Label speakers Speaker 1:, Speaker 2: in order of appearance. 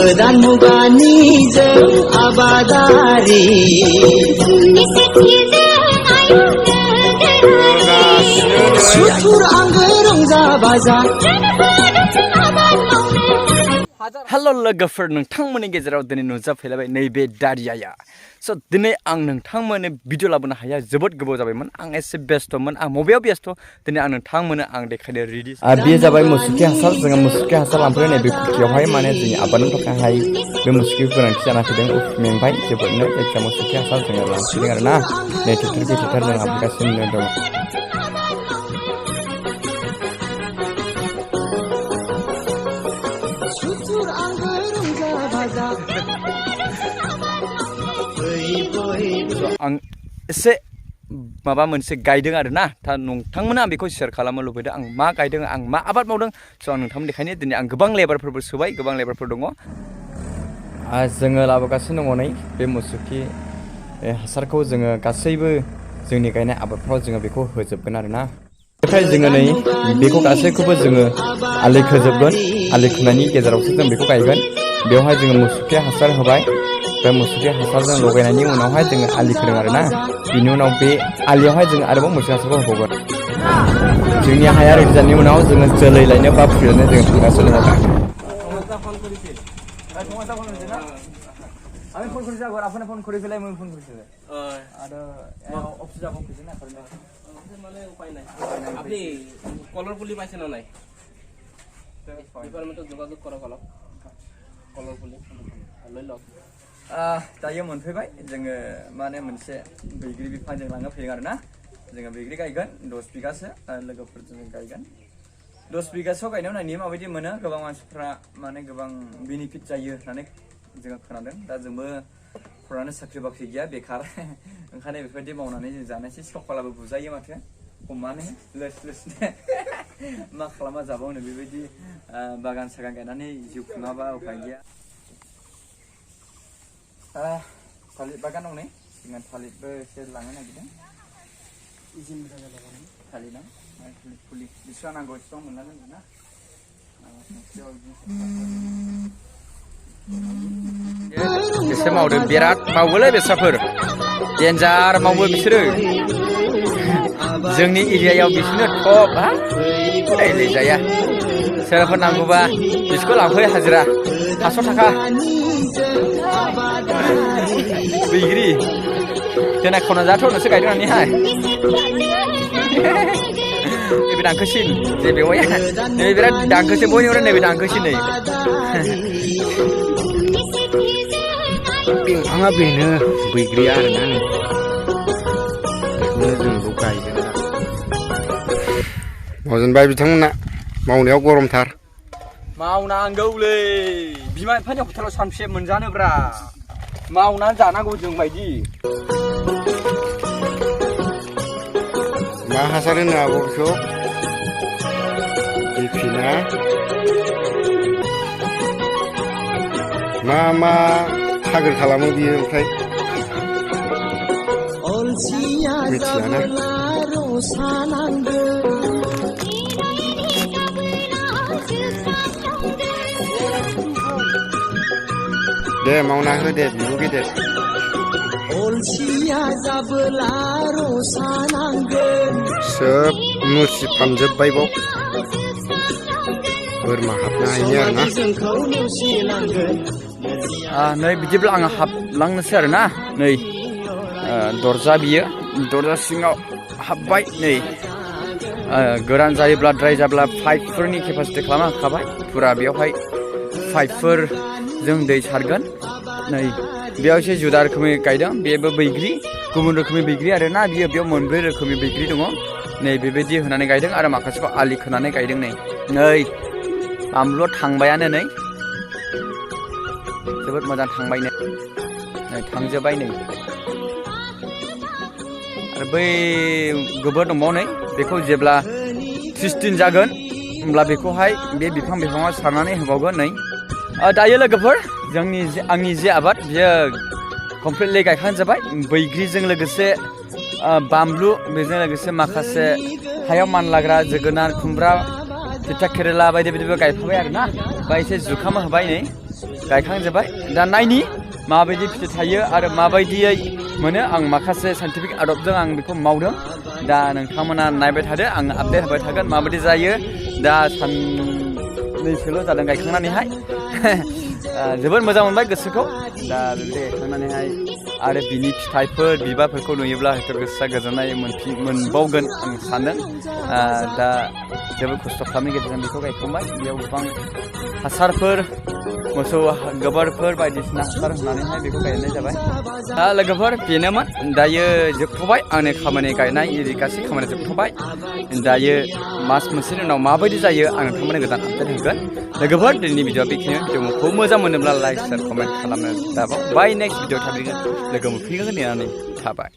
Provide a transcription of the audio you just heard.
Speaker 1: गोदान मुगानि जों आबादारि सुथुर आंगो रंजा बाजा
Speaker 2: हेलो लोगोफोर नोंथांमोननि गेजेराव दिनै नुजाफैलायबाय नैबे दारियाया स' दिनै आं नोंथांमोननो भिडिअ लाबोनो हाया जोबोद गोबाव जाबायमोन आं एसे बेस्थ'मोन आं मबेयाव बेस्थ' दिनै आं नोंथांमोननो आं देखायनो रेडि बेयो जाबाय मुसुखि हासार जोङो मुसुखि हासार लांफैनाय नैबे कुटियावहाय माने जोंनि आबादनि थाखायहाय बे मुसुखिखौ गोनांथि जाना फैदों मेंबाय जोबोदनो जायखिया मुसुखि हासार जोङो लांफैदों आरोना नै ट्रेक्टर जों लांफैगासिनो दं आं एसे माबा मोनसे गायदों आरोना दा नोंथांमोना आं बेखौ शेयार खालामनो लुबैदों आं मा गायदों आं मा आबाद मावदों स' आं नोंथांमोन देखायनो दिनै आं गोबां लेबारफोरबो सोबाय गोबां लेबारफोर दङ जोङो लाबोगासिनो दङ नै बे मुसुखि हासारखौ जोङो गासैबो जोंनि गायनाय आबादफ्राव जोङो बेखौ होजोबगोन आरोना बेनिफ्राय जोङो नै बेखौ गासैखौबो जोङो आलि खोजोबगोन आलि खोनायनि गेजेरावसो जों बेखौ गायगोन बेवहाय जोङो मुसुखि हासार होबाय बे मुसुखि हासारजों लगायनायनि उनावहाय जोङो आलि खोदों आरोना बिनि उनाव बे आलियावहाय जोङो आरोबाव मुसुखि हासारखौ होबावगोन जोंनि हाया रेडि जानायनि उनाव जोङो जोलै लायनो बा फुलि लायनो जोङो थांगासिनो दङ আমি ফোন করেছি আগর আপনি ফোন করে ফেলাই আমি ফোন করেছি আর অফিসে যাব কিছু না করলে
Speaker 3: মানে উপায় নাই আপনি কলর পুলি পাইছেন না নাই ডিপার্টমেন্টে যোগাযোগ করা ভালো কলর পুলি লৈ লওক
Speaker 2: दायो मोनफैबाय जोङो माने मोनसे बैग्रि बिफां जों लांनो फैदों आरोना जोङो बैग्रि गायगोन 10 बिगासो लोगोफोरजों गायगोन 10 बिगासोआव गायनायाव नायनि माबायदि मोनो गोबां मानसिफ्रा माने गोबां बेनिफिट जायो होननानै जोङो खोनादों दा जोंबो फरायनानै साख्रि बाख्रि गैया बेकार ओंखायनो बेफोरबायदि मावनानै जों जानोसै सखालाबो बुजायो माथो हमनानै लोस मा खालामा जाबावनो बेबायदि बागान सागान गायनानै जिउ खुङाबा उपाय गैया थालिर बागान दं नै जोङो थालिरबो एसे लांनो नागिरदों थालिर दं फुलि बेसेबां नांगौ एसेबां मोनलांगोन ना एसे मावदों बिराद मावोलै बेस्राफोर डेन्जार मावो बिसोरो जोंनि एरियायाव बिसोरनो टप हा रायलायजाया सोरबाफोर नांगौबा बिसोरखौ लांफै हाजिरा 500 थाखा बैग्रि देनां खावना जाथ'नोसो गायदों नानिहाय नैबे दांखोसिन जे बेवहाय नैबे बिराद दांखोसिन बयनिफ्राय नैबे दांखोसिन नै
Speaker 4: बिफाङा बेनो बैग्रिया आरोना बेखौनो जों बेखौ गायदों मावजेनबाय बिथांमोना मावनायाव गरमथार
Speaker 2: मावनांगौलै बिमा बिफानि हटेलाव सानसे मोनजानोब्रा मावनानै जानांगौ जों बायदि
Speaker 4: मा हासार होनो हागौ बेखौ बिफिना मा थागोर खालामो बियो ओमफ्राय मिथियाना दे मावना हो दे बिबु गेदेर सोब मुसि फानजोब्बाय बाव बोरमा हाबनो हायिनि आरोना
Speaker 2: नै बिदिब्ला आङो हाबलांनोसै आरोना नै दरजा बियो दरजा सिङाव हाबबाय नै गोरान जायोब्ला ड्राइ जाब्ला पाइपफोरनि केपासिटि खालामना होखाबाय फुरा बेयावहाय पाइपफोर जों दै सारगोन नै बेयाव एसे जुदा रोखोमै गायदों बेबो बैग्रि गुबुन रोखोमनि बैग्रि आरोना बियो बेयाव मोनब्रै रोखोमनि बैग्रि दङ नै बेबायदि होनानै गायदों आरो माखासेखौ आलि खोनानै गायदों नै बानलुआ थांबायानो नै जोबोद मोजां थांबाय नै थांजोब्बाय नै आरो बै गोबोर दंबावो नै बेखौ जेब्ला 30 दिन जागोन होमब्ला बेखौहाय बे बिफाङाव सारनानै होबावगोन नै दायो लोगोफोर आंनि जे आबाद बियो कमप्लिटलि गायखांजोब्बाय बैग्रिजों लोगोसे बानलु बेजों लोगोसे माखासे हायाव मानलाग्रा जोगोनार खुमब्रा तिता केरेला बायदि बायदिबो गायफाबाय आरोना बा एसे जुखाम होबाय नै गायखांजोब्बाय दा नायनि माबायदि फिथाइ थायो आरो माबायदियै मोनो आं माखासे साइन्टिफिक आदबजों आं बेखौ मावदों दा नोंथांमोना नायबाय थादो आं आपडेट होबाय थागोन माबायदि जायो दा साननैसोल' जादों गायखांनानैहाय जोबोद मोजां मोनबाय गोसोखौ दा बेबायदि गायखांनानैहाय आरो बिनि फिथाइफोर बिबारफोरखौ नुयोब्ला हयथ' गोसोआ गोजोननाय मोनबावगोन आं सानदों दा जोबोद खस्थ' खालामनायनि गेजेरजों बेखौ गायखांबाय बेयाव गोबां हासारफोर मोसौ गोबोरफोर बायदिसिना हासार होनानैहाय बेखौ गायनाय जाबाय दा लोगोफोर बेनोमोन दायो जोबथ'बाय आंनि खामानि गायनाय एरि गासै खामानिया जोबथ'बाय दायो मास मोनसेनि उनाव माबायदि जायो आं नोंथांमोननो गोदान आपडेट होगोन लोगोफोर दिनैनि भिडिअआ बेखिनियाव भिडिअखौ मोजां मोनोब्ला लाइक शेयार कमेन्ट खालामनो दाबाव बाय नेक्स्ट भिडिअ लोगो मोनफैगोन होननानै थाबाय।